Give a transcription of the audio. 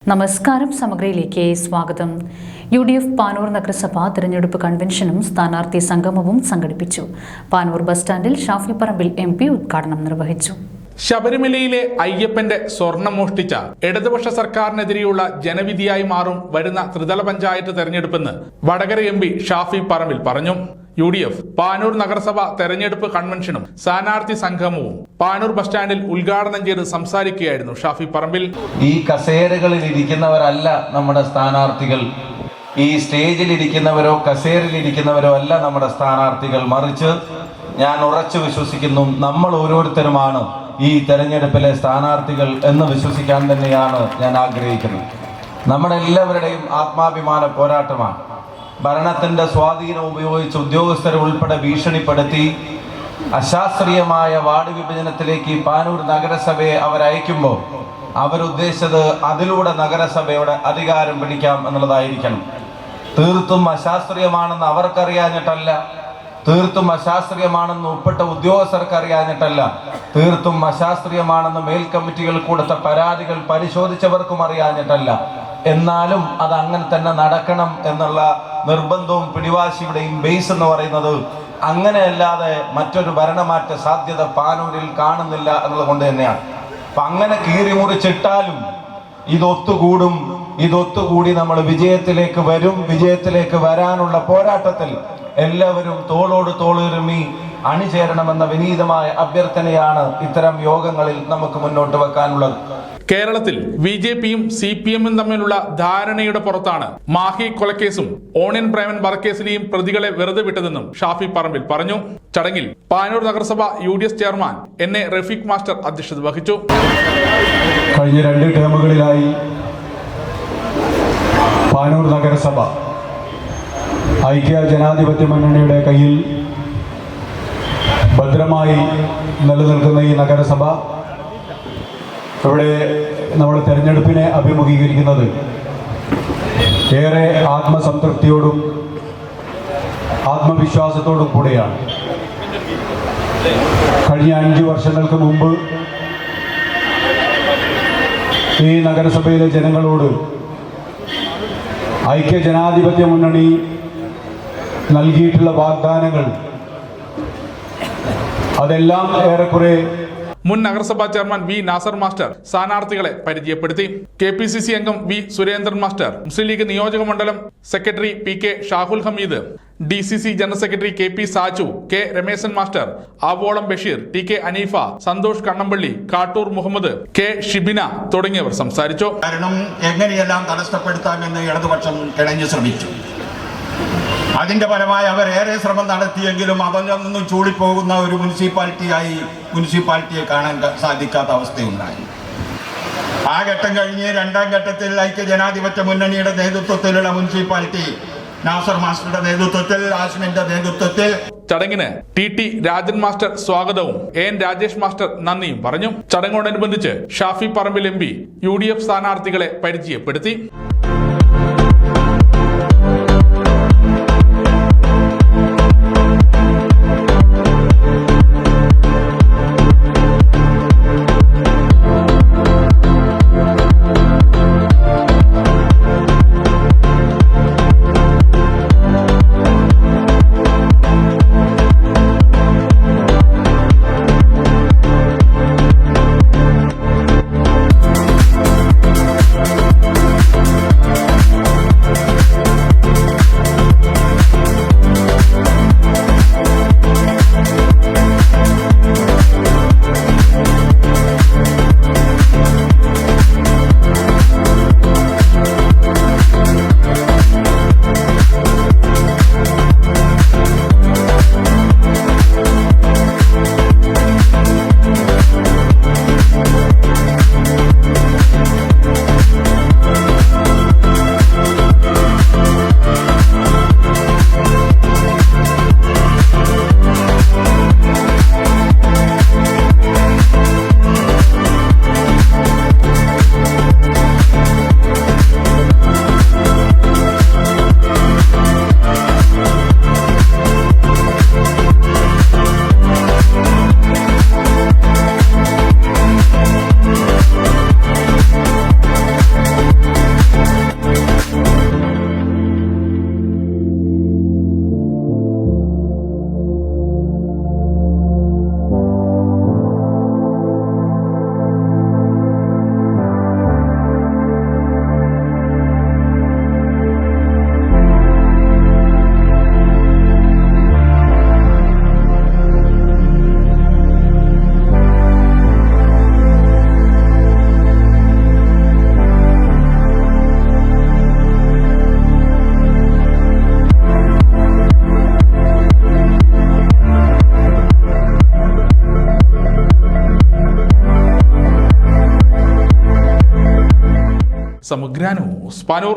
നമസ്കാരം. സമഗ്രയിലേക്ക് സ്വാഗതം. UDF പാനൂർ നഗരസഭ തിരഞ്ഞെടുപ്പ് കൺവെൻഷനും സ്ഥാനാർത്ഥി സംഗമവും സംഘടിപ്പിച്ചു. പാനൂർ ബസ് സ്റ്റാൻഡിൽ ഷാഫി പറമ്പിൽ MP ഉദ്ഘാടനം നിർവഹിച്ചു. ശബരിമലയിലെ അയ്യപ്പന്റെ സ്വർണം മോഷ്ടിച്ച ഇടതുപക്ഷ സർക്കാരിനെതിരെയുള്ള ജനവിധിയായി മാറും വരുന്ന ത്രിതല പഞ്ചായത്ത് തെരഞ്ഞെടുപ്പെന്ന് വടകര MP ഷാഫി പറമ്പിൽ പറഞ്ഞു. UDF പാനൂർ നഗരസഭ തെരഞ്ഞെടുപ്പ് കൺവെൻഷനും സ്ഥാനാർത്ഥി സംഗമവും പാനൂർ ബസ് സ്റ്റാൻഡിൽ ഉദ്ഘാടനം ചെയ്ത് സംസാരിക്കുകയായിരുന്നു ഷാഫി പറമ്പിൽ. ഈ കസേരകളിൽ ഇരിക്കുന്നവരല്ല നമ്മുടെ സ്ഥാനാർത്ഥികൾ, ഈ സ്റ്റേജിൽ ഇരിക്കുന്നവരോ കസേരയിൽ ഇരിക്കുന്നവരോ അല്ല നമ്മുടെ സ്ഥാനാർത്ഥികൾ. മറിച്ച് ഞാൻ ഉറച്ചു വിശ്വസിക്കുന്നു, നമ്മൾ ഓരോരുത്തരുമാണ് ഈ തെരഞ്ഞെടുപ്പിലെ സ്ഥാനാർത്ഥികൾ എന്ന് വിശ്വസിക്കാൻ തന്നെയാണ് ഞാൻ ആഗ്രഹിക്കുന്നത്. നമ്മുടെ എല്ലാവരുടെയും ആത്മാഭിമാന പോരാട്ടമാണ്. ഭരണത്തിന്റെ സ്വാധീനം ഉപയോഗിച്ച് ഉദ്യോഗസ്ഥരെ ഉൾപ്പെടെ ഭീഷണിപ്പെടുത്തി അശാസ്ത്രീയമായ വാർഡ് വിഭജനത്തിലേക്ക് പാനൂർ നഗരസഭയെ അവരയക്കുമ്പോൾ അവരുദ്ദേശിച്ചത് അതിലൂടെ നഗരസഭയുടെ അധികാരം പിടിക്കാം എന്നുള്ളതായിരിക്കണം. തീർത്തും അശാസ്ത്രീയമാണെന്ന് അവർക്കറിയാഞ്ഞിട്ടല്ല, തീർത്തും അശാസ്ത്രീയമാണെന്ന് ഉൾപ്പെട്ട ഉദ്യോഗസ്ഥർക്ക് അറിയാഞ്ഞിട്ടല്ല, തീർത്തും അശാസ്ത്രീയമാണെന്ന് മേൽക്കമ്മിറ്റികൾ കൊടുത്ത പരാതികൾ പരിശോധിച്ചവർക്കും അറിയാഞ്ഞിട്ടല്ല. എന്നാലും അത് അങ്ങനെ തന്നെ നടക്കണം എന്നുള്ള നിർബന്ധവും പിടിവാശിയുടെയും ബേസ് എന്ന് പറയുന്നത് അങ്ങനെയല്ലാതെ മറ്റൊരു ഭരണമാറ്റ സാധ്യത പാനൂരിൽ കാണുന്നില്ല എന്നുള്ളത് കൊണ്ട് തന്നെയാണ്. അപ്പൊ അങ്ങനെ കീറി മുറിച്ചിട്ടാലും ഇതൊത്തുകൂടി നമ്മൾ വിജയത്തിലേക്ക് വരും. വിജയത്തിലേക്ക് വരാനുള്ള പോരാട്ടത്തിൽ എല്ലാവരും തോളോട് തോളുരുമി അണിചേരണമെന്ന വിനീതമായ അഭ്യർത്ഥനയാണ് ഇത്തരം യോഗങ്ങളിൽ നമുക്ക് മുന്നോട്ട് വെക്കാനുള്ളത്. കേരളത്തിൽ BJPയും CPMും തമ്മിലുള്ള ധാരണയുടെ പുറത്താണ് മാഹി കൊലക്കേസും ഓണിയൻ പ്രേമൻ വധക്കേസിലെയും പ്രതികളെ വെറുതെ വിട്ടതെന്നും ഷാഫി പറമ്പിൽ പറഞ്ഞു. ചടങ്ങിൽ പാനൂർ നഗരസഭ UDF chairman NA Rafeeq master അധ്യക്ഷത വഹിച്ചു. കഴിഞ്ഞ 2 ടേമുകളിലായി പാനൂർ നഗരസഭ ഐക്യ ജനാധിപത്യ മുന്നണിയുടെ കയ്യിൽ ഭദ്രമായി നിലനിൽക്കുന്ന ഈ നഗരസഭ ഇവിടെ നമ്മൾ തെരഞ്ഞെടുപ്പിനെ അഭിമുഖീകരിക്കുന്നത് ഏറെ ആത്മസംതൃപ്തിയോടും ആത്മവിശ്വാസത്തോടും കൂടെയാണ്. കഴിഞ്ഞ 5 വർഷങ്ങൾക്ക് മുമ്പ് ഈ നഗരസഭയിലെ ജനങ്ങളോട് ഐക്യ ജനാധിപത്യ മുന്നണി നൽകിയിട്ടുള്ള വാഗ്ദാനങ്ങൾ അതെല്ലാം ഏറെക്കുറെ മുൻ നഗരസഭാ ചെയർമാൻ V നാസർ മാസ്റ്റർ സ്ഥാനാർത്ഥികളെ പരിചയപ്പെടുത്തി. KPCC അംഗം V Surendran master, Muslim League നിയോജക മണ്ഡലം secretary PK Shahul Hameed, DCC general secretary KP Saju, K Rameshan master, Avolam Basheer, TK Haneefa, Santhosh Kannampally, Kattoor Muhammad, K Shibina തുടങ്ങിയവർ സംസാരിച്ചു. കാരണം എങ്ങനെയെല്ലാം തടസ്സപ്പെടുത്താമെന്ന് ഇടതുപക്ഷം ഇണഞ്ഞു ശ്രമിച്ചു. അതിന്റെ ഫലമായി അവർ ഏറെ ശ്രമം നടത്തിയെങ്കിലും അതൊന്നും ചൂടിപ്പോകുന്ന ഒരു മുനിസിപ്പാലിറ്റിയെ കാണാൻ സാധിക്കാത്ത അവസ്ഥയുണ്ടായി. ആ ഘട്ടം കഴിഞ്ഞ് 2ാം ഘട്ടത്തിൽ ഐക്യ ജനാധിപത്യ മുന്നണിയുടെ നേതൃത്വത്തിലുള്ള മുനിസിപ്പാലിറ്റി നാസർ മാസ്റ്ററുടെ നേതൃത്വത്തിൽ, ആസ്മിന്റെ നേതൃത്വത്തിൽ ചടങ്ങിന് TT രാജൻ മാസ്റ്റർ സ്വാഗതവും AN രാജേഷ് മാസ്റ്റർ നന്ദിയും പറഞ്ഞു. ചടങ്ങോടനുബന്ധിച്ച് ഷാഫി പറമ്പിൽ MP UDF സ്ഥാനാർത്ഥികളെ പരിചയപ്പെടുത്തി. സമഗ്ര ന്യൂസ് പാനൂർ.